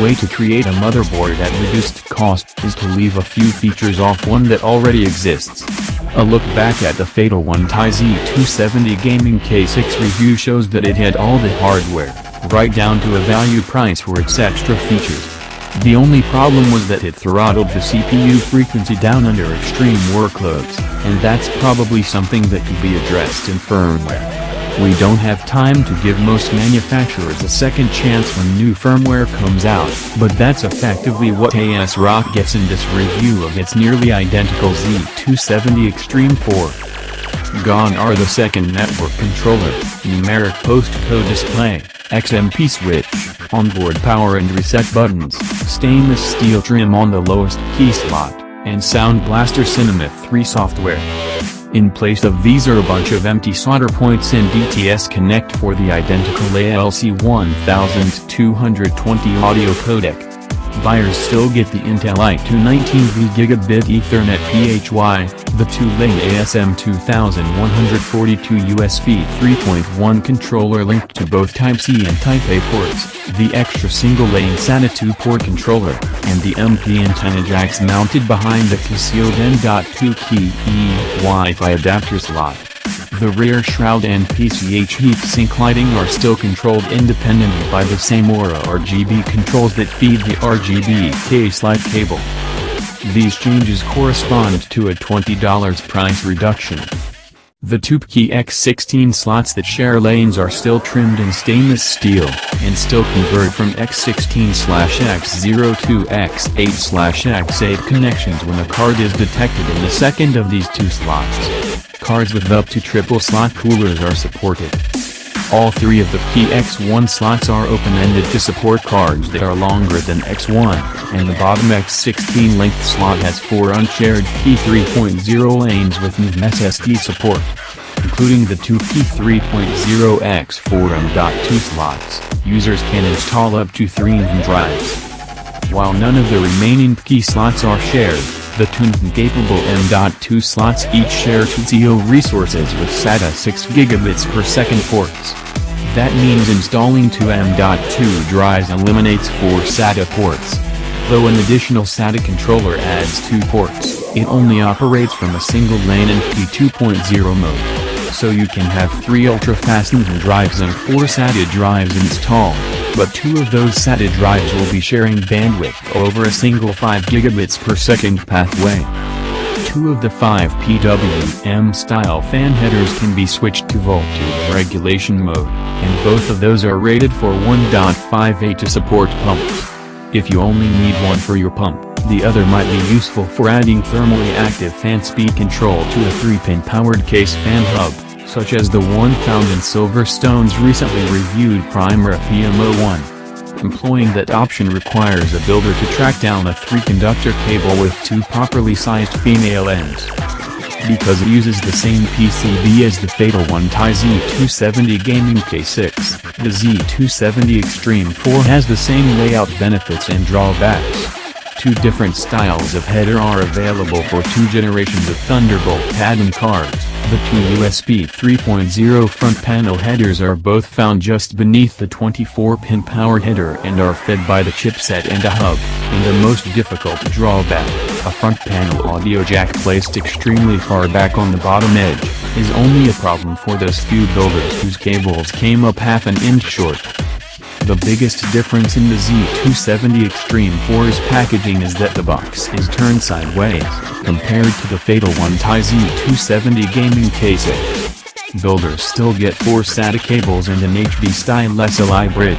way to create a motherboard at reduced cost is to leave a few features off one that already exists. A look back at the Fatal1ty Z270 Gaming K6 review shows that it had all the hardware, right down to a value price for its extra features. The only problem was that it throttled the CPU frequency down under extreme workloads, and that's probably something that could be addressed in firmware. We don't have time to give most manufacturers a second chance when new firmware comes out, but that's effectively what ASRock gets in this review of its nearly identical Z270 Extreme4. Gone are the second network controller, numeric postcode display, XMP switch, onboard power and reset buttons, stainless steel trim on the lowest key slot, and Sound Blaster Cinema 3 software. In place of these are a bunch of empty solder points and DTS Connect for the identical ALC1220 audio codec. Buyers still get the Intel i2 19V Gigabit Ethernet PHY, the 2-lane ASM2142 USB 3.1 controller linked to both Type-C and Type-A ports, the extra single-lane SATA 2-port controller, and the MP antenna jacks mounted behind the concealed M.2 key Wi-Fi adapter slot. The rear shroud and PCH heatsink lighting are still controlled independently by the same Aura RGB controls that feed the RGB case light cable. These changes correspond to a $20 price reduction. The two key X16 slots that share lanes are still trimmed in stainless steel, and still convert from X16/X0 to X8/X8 connections when a card is detected in the second of these two slots. Cards with up to triple slot coolers are supported. All three of the PX1 slots are open-ended to support cards that are longer than X1, and the bottom X16 length slot has 4 unshared P3.0 lanes with mSSD support, including the two P3.0 X4 M.2 slots. Users can install up to 3 NVMe drives. While none of the remaining key slots are shared, the two capable M.2 slots each share 2 ZO resources with SATA 6 gigabits per second ports. That means installing 2 M.2 drives eliminates 4 SATA ports. Though an additional SATA controller adds 2 ports, it only operates from a single lane in P2.0 mode. So you can have 3 ultra-fast NVMe drives and 4 SATA drives installed, but 2 of those SATA drives will be sharing bandwidth over a single 5 gigabits per second pathway. 2 of the 5 PWM-style fan headers can be switched to voltage regulation mode, and both of those are rated for 1.5A to support pumps. If you only need one for your pump, the other might be useful for adding thermally active fan speed control to a 3-pin powered case fan hub, such as the one found in Silverstone's recently reviewed Primera PM01. Employing that option requires a builder to track down a 3-conductor cable with 2 properly sized female ends. Because it uses the same PCB as the Fatal1ty Z270 Gaming K6, the Z270 Extreme4 has the same layout benefits and drawbacks. 2 different styles of header are available for 2 generations of Thunderbolt add-in cards. The 2 USB 3.0 front panel headers are both found just beneath the 24-pin power header and are fed by the chipset and a hub. And the most difficult drawback, a front panel audio jack placed extremely far back on the bottom edge, is only a problem for those few builders whose cables came up half an inch short. The biggest difference in the Z270 Extreme4's packaging is that the box is turned sideways, compared to the Fatal1ty Z270 Gaming K6. Builders still get 4 SATA cables and an HD-style SLI bridge.